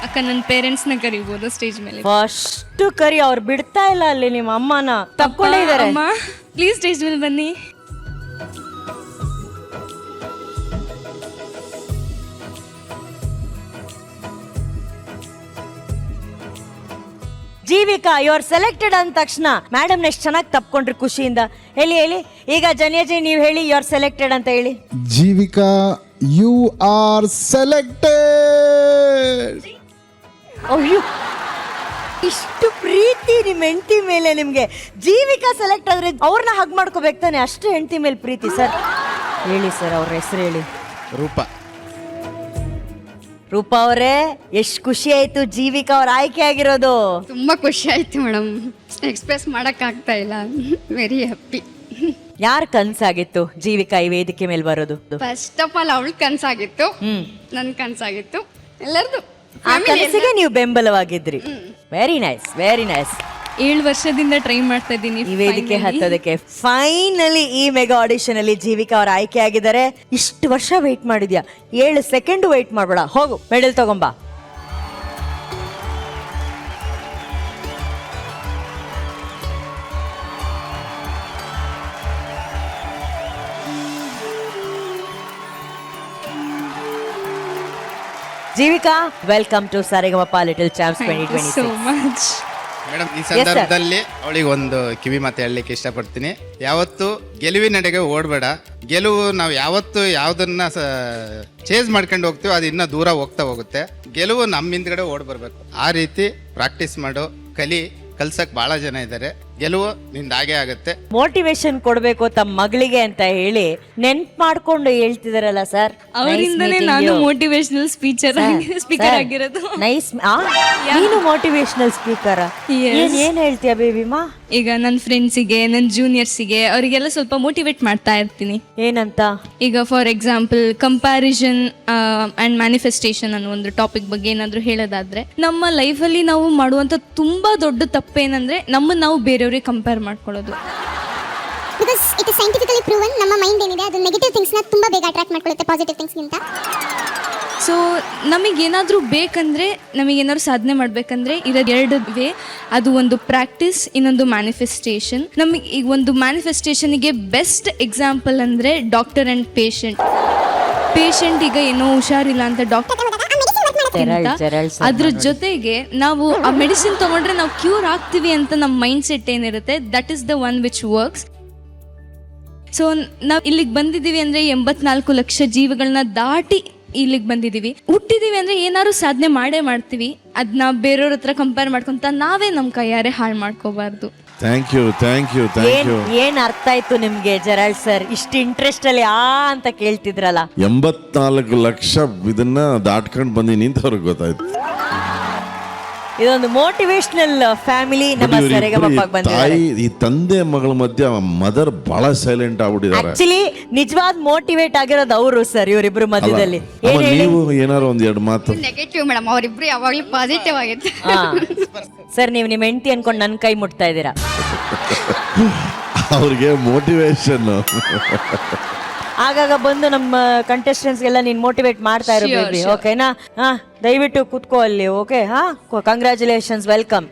ಅಕ್ಕ ನನ್ನ ಪೇರೆಂಟ್ಸ್ನ ಕರಿಬೋದು ಸ್ಟೇಜ್ ಮೇಲೆ. ಫಸ್ಟ್ ಕರಿ, ಅವ್ರು ಬಿಡ್ತಾ ಇಲ್ಲ ಅಲ್ಲಿ ನಿಮ್ಮ ಅಮ್ಮನ ತಪ್ಕೊಂಡೇ ಇದಾರೆ. ಅಮ್ಮ ಪ್ಲೀಸ್ ಸ್ಟೇಜ್ ಮೇಲೆ ಬನ್ನಿ. ಜೀವಿಕಾ ಯು ಆರ್ ಸೆಲೆಕ್ಟೆಡ್ ಅಂದ ತಕ್ಷಣ ಮೇಡಮ್ ಎಷ್ಟು ಚೆನ್ನಾಗಿ ತಪ್ಕೊಂಡ್ರಿ ಖುಷಿಯಿಂದ. ಹೇಳಿ ಹೇಳಿ ಈಗ ಜನಿಯಾಜಿ ನೀವು ಹೇಳಿ ಯು ಆರ್ ಸೆಲೆಕ್ಟೆಡ್ ಅಂತ ಹೇಳಿ. Jeevika you are selected. ಅಯ್ಯೋ ಇಷ್ಟು ಪ್ರೀತಿ ನಿಮ್ಮ ಹೆಂಡತಿ ಮೇಲೆ ನಿಮ್ಗೆ. ಜೀವಿಕಾ ಸೆಲೆಕ್ಟ್ ಆದ್ರೆ ಅವ್ರನ್ನ ಹಗ್ ಮಾಡ್ಕೋಬೇಕು ತಾನೆ, ಅಷ್ಟು ಹೆಂಡತಿ ಮೇಲೆ ಪ್ರೀತಿ. ಸರ್ ಹೇಳಿ ಸರ್ ಅವ್ರ ಹೆಸರು ಹೇಳಿ. ರೂಪಾ. ರೂಪಾ ಅವರೇ ಎಷ್ಟು ಖುಷಿ ಆಯ್ತು ಜೀವಿಕಾ ಅವ್ರ ಆಯ್ಕೆ ಆಗಿರೋದು. ತುಂಬ ಖುಷಿ ಆಯ್ತು ಮೇಡಮ್, ಎಕ್ಸ್ಪ್ರೆಸ್ ಮಾಡೋಕ್ಕಾಗ್ತಾ ಇಲ್ಲ. Very happy. ಯಾರ ಕನ್ಸಾಗಿತ್ತು ಜೀವಿಕಾ ಈ ವೇದಿಕೆ ಮೇಲೆ ಬರೋದು? ಫಸ್ಟ್ ಆಫ್ ಆಲ್ ಅವಳ ಕನಸಾಗಿತ್ತು, ನನ್ನ ಕನಸಾಗಿತ್ತು, ಎಲ್ಲರದು. ಆ ಕನಸಿಗೆ ನೀವು ಬೆಂಬಲವಾಗಿದ್ರಿ. Very nice very nice. 7 ವರ್ಷದಿಂದ ಟ್ರೈ ಮಾಡ್ತಾ ಇದ್ದೀನಿ ಈ ವೇದಿಕೆ ಹತ್ತೋದಕ್ಕೆ. ಫೈನಲಿ ಈ ಮೆಗಾ ಆಡಿಷನ್ ಅಲ್ಲಿ ಜೀವಿಕಾ ಅವ್ರ ಆಯ್ಕೆ ಆಗಿದ್ದಾರೆ. ಇಷ್ಟು ವರ್ಷ ವೇಟ್ ಮಾಡಿದ್ಯಾ, 7 ಸೆಕೆಂಡ್ ವೇಟ್ ಮಾಡ್ಬೇಡ, ಹೋಗು ಮೆಡಲ್ ತಗೊಂಬಾ. Jeevika welcome to Saregamapa little champs 2026. So much madam, ಈ ಸಂದರ್ಭದಲ್ಲಿ ಅವಳಿಗೆ ಒಂದು ಕಿವಿ ಮಾತು ಹೇಳಲಿಕ್ಕೆ ಇಷ್ಟಪಡ್ತೀನಿ. ಯಾವತ್ತು ಗೆಲುವಿನೆಡೆಗೆ ಓಡಬೇಡ. ಗೆಲುವು ನಾವು ಯಾವತ್ತು ಯಾವುದನ್ನ ಚೇಂಜ್ ಮಾಡ್ಕೊಂಡು ಹೋಗ್ತೀವೋ ಅದು ಇನ್ನೂ ದೂರ ಹೋಗ್ತಾ ಹೋಗುತ್ತೆ. ಗೆಲುವು ನಮ್ಮ ಹಿಂದ್ಗಡೆ ಓಡ್ ಬರಬೇಕು. ಆ ರೀತಿ ಪ್ರಾಕ್ಟೀಸ್ ಮಾಡು, ಕಲ್ಸಕ್ ಬಹಳ ಜನ ಇದ್ದಾರೆ. ಗೆಲುವು ನಿಂದ ಹಾಗೆ ಆಗುತ್ತೆ. ಮೋಟಿವೇಶನ್ ಕೊಡ್ಬೇಕು ತಮ್ಮ ಮಗಳಿಗೆ ಅಂತ ಹೇಳಿ ನೆನ್ಪ್ ಮಾಡ್ಕೊಂಡು ಹೇಳ್ತಿದಾರಲ್ಲ ಸರ್. ಅವರಿಂದನೇ ನಾನು ಮೋಟಿವೇಶನಲ್ ಸ್ಪೀಕರ್ ಆಗಿರೋದು. ನೈಸ್. ನೀನು ಮೋಟಿವೇಶನಲ್ ಸ್ಪೀಕರ್. ಏನ್ ಹೇಳ್ತೀಯ ಬೇಬಿಮಾ? ಈಗ ನನ್ನ ಫ್ರೆಂಡ್ಸಿಗೆ, ನನ್ನ ಜೂನಿಯರ್ಸಿಗೆ, ಅವರಿಗೆಲ್ಲ ಸ್ವಲ್ಪ ಮೋಟಿವೇಟ್ ಮಾಡ್ತಾ ಇರ್ತೀನಿ. ಏನಂತ? ಈಗ for example comparison and manifestation ಅನ್ನೋ ಒಂದು ಟಾಪಿಕ್ ಬಗ್ಗೆ ಏನಾದರೂ ಹೇಳೋದಾದ್ರೆ, ನಮ್ಮ ಲೈಫಲ್ಲಿ ನಾವು ಮಾಡುವಂಥ ತುಂಬಾ ದೊಡ್ಡ ತಪ್ಪೇನಂದ್ರೆ ನಮ್ಮನ್ನು ನಾವು ಬೇರೆಯವ್ರಿಗೆ ಕಂಪೇರ್ ಮಾಡ್ಕೊಳ್ಳೋದು. Because it is scientifically proven, ನಮ್ಮ ಮೈಂಡ್ ಏನಿದೆ ಅದು ನೆಗೆಟಿವ್ ಥಿಂಗ್ಸ್ನ ತುಂಬ ಬೇಗ ಅಟ್ರಾಕ್ಟ್ ಮಾಡ್ಕೊಳ್ಳುತ್ತೆ ಪಾಸಿಟಿವ್ ಥಿಂಗ್ಸ್ಗಿಂತ. ಸೊ ನಮಗೇನಾದರೂ ಬೇಕಂದರೆ, ನಮಗೇನಾದ್ರು ಸಾಧನೆ ಮಾಡಬೇಕಂದ್ರೆ ಇರೋದು 2 ವೇ. ಅದು ಒಂದು ಪ್ರಾಕ್ಟೀಸ್, ಇನ್ನೊಂದು ಮ್ಯಾನಿಫೆಸ್ಟೇಷನ್. ನಮಗೆ ಈಗ ಒಂದು ಮ್ಯಾನಿಫೆಸ್ಟೇಷನ್ಗೆ ಬೆಸ್ಟ್ ಎಕ್ಸಾಂಪಲ್ ಅಂದರೆ ಡಾಕ್ಟರ್ ಆ್ಯಂಡ್ ಪೇಷಂಟ್. ಪೇಷಂಟ್ ಈಗ ಏನೋ ಹುಷಾರಿಲ್ಲ ಅಂತ ಡಾಕ್ಟರ್ ಅದ್ರ ಜೊತೆಗೆ ನಾವು ಆ ಮೆಡಿಸಿನ್ ತಗೊಂಡ್ರೆ ನಾವು ಕ್ಯೂರ್ ಆಗ್ತೀವಿ ಅಂತ ನಮ್ಮ ಮೈಂಡ್ ಸೆಟ್ ಏನಿರುತ್ತೆ, that is the one which works. So ನಾವು ಇಲ್ಲಿಗೆ ಬಂದಿದ್ದೀವಿ ಅಂದರೆ 84 ಲಕ್ಷ ಜೀವಗಳನ್ನ ದಾಟಿ ಇಲ್ಲಿಗೆ ಬಂದಿದ್ದೀವಿ. ಹುಟ್ಟಿದೀವಿ ಅಂದರೆ ಏನಾದ್ರು ಸಾಧನೆ ಮಾಡೇ ಮಾಡ್ತೀವಿ. ಅದನ್ನ ಬೇರೆಯವ್ರ ಹತ್ರ ಕಂಪೇರ್ ಮಾಡ್ಕೊಂತ ನಾವೇ ನಮ್ಮ ಕೈಯಾರೆ ಹಾಳು ಮಾಡ್ಕೋಬಾರ್ದು. Thank you. ಏನ್ ಅರ್ಥ ಆಯ್ತು ನಿಮ್ಗೆ ಜೆರಾಲ್ಡ್ ಸರ್? ಇಷ್ಟು ಇಂಟ್ರೆಸ್ಟ್ ಅಲ್ಲಿ ಅಂತ ಕೇಳ್ತಿದ್ರಲ್ಲ. 84 ಲಕ್ಷ ಇದನ್ನ ದಾಟ್ಕೊಂಡು ಬಂದಿನಿ ಅಂತ ಅವ್ರಿಗೆ ಗೊತ್ತಾಯ್ತು. ಇದೊಂದು ಮೋಟಿವೇಶನಲ್ ಫ್ಯಾಮಿಲಿ ನಮ್ಮ ಸರಿಗಮಪಕ್ಕೆ ಬಂದಿದ್ದಾರೆ. ಈ ತಂದೆ ಮಗಳ ಮಧ್ಯ ಮದರ್ ಬಹಳ ಸೈಲೆಂಟ್ ಆಗ್ಬಿಟ್ಟಿದ್ದಾರೆ. ಆಕ್ಚುಲಿ ನಿಜವಾದ ಮೋಟಿವೇಟ್ ಆಗಿರೋದು ಅವರು ಸರ್, ಇವರಿಬ್ರು ಮಧ್ಯದಲ್ಲಿ. ನೀವು ಏನಾರು ಒಂದ್ 2 ಮಾತು. ನೆಗೆಟಿವ್ ಮೇಡಮ್, ಅವರಿಬ್ರು ಯಾವಾಗಲೂ ಪಾಸಿಟಿವ್ ಆಗಿತ್ತು. ಸರ್ ನೀವು ನಿಮ್ಮ ಹೆಂಡತಿ ಅನ್ಕೊಂಡು ನನ್ನ ಕೈ ಮುಟ್ತಾ ಇದ್ದೀರಾ. ಅವ್ರಿಗೆ ಮೋಟಿವೇಶನ್ ಆಗಾಗ ಬಂದು ನಮ್ಮ ಕಂಟೆಸ್ಟೆಂಟ್ಸ್ಗೆಲ್ಲ ನೀನು ಮೋಟಿವೇಟ್ ಮಾಡ್ತಾ ಇರೋ ಬೇಬಿ, ಓಕೆನಾ? ದಯವಿಟ್ಟು ಕೂತ್ಕೋ ಅಲ್ಲಿ. Okay, congratulations, welcome.